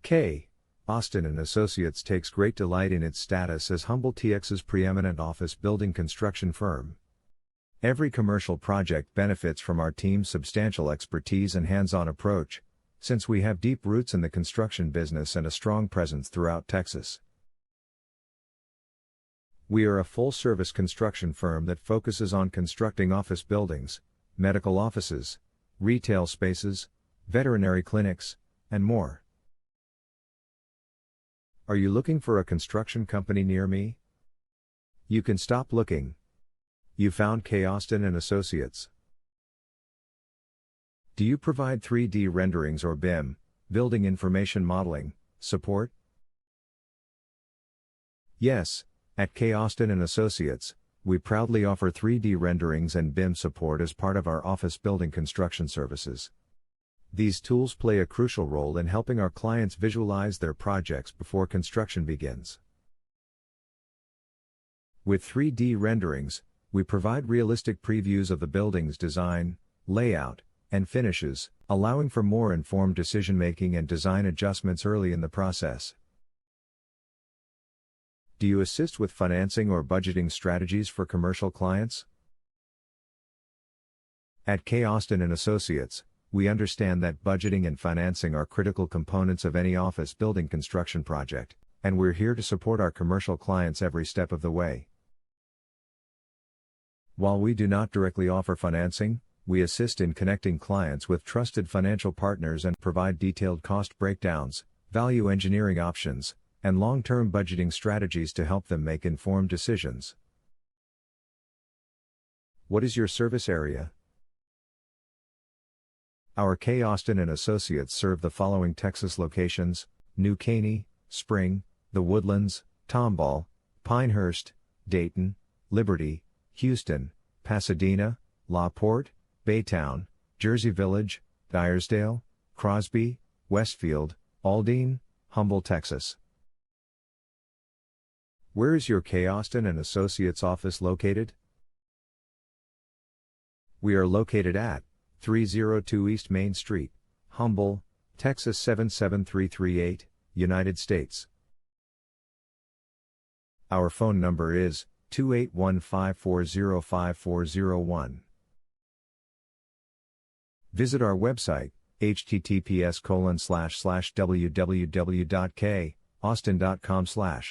K. Austin and Associates takes great delight in its status as Humble TX's preeminent office building construction firm. Every commercial project benefits from our team's substantial expertise and hands-on approach, since we have deep roots in the construction business and a strong presence throughout Texas. We are a full-service construction firm that focuses on constructing office buildings, medical offices, retail spaces, veterinary clinics, and more. Are you looking for a construction company near me? You can stop looking. You found K. Austin and Associates. Do you provide 3D renderings or BIM, building information modeling, support? Yes, at K. Austin and Associates, we proudly offer 3D renderings and BIM support as part of our office building construction services. These tools play a crucial role in helping our clients visualize their projects before construction begins. With 3D renderings, we provide realistic previews of the building's design, layout, and finishes, allowing for more informed decision-making and design adjustments early in the process. Do you assist with financing or budgeting strategies for commercial clients? At K. Austin and Associates, we understand that budgeting and financing are critical components of any office building construction project, and we're here to support our commercial clients every step of the way. While we do not directly offer financing, we assist in connecting clients with trusted financial partners and provide detailed cost breakdowns, value engineering options, and long-term budgeting strategies to help them make informed decisions. What is your service area? Our K. Austin and Associates serve the following Texas locations: New Caney, Spring, The Woodlands, Tomball, Pinehurst, Dayton, Liberty, Houston, Pasadena, La Porte, Baytown, Jersey Village, Dyersdale, Crosby, Westfield, Aldine, Humble, Texas. Where is your K. Austin and Associates office located? We are located at 302 East Main Street, Humble, Texas 77338, United States. Our phone number is 281-540-5401. Visit our website, https://www.kaustin.com/.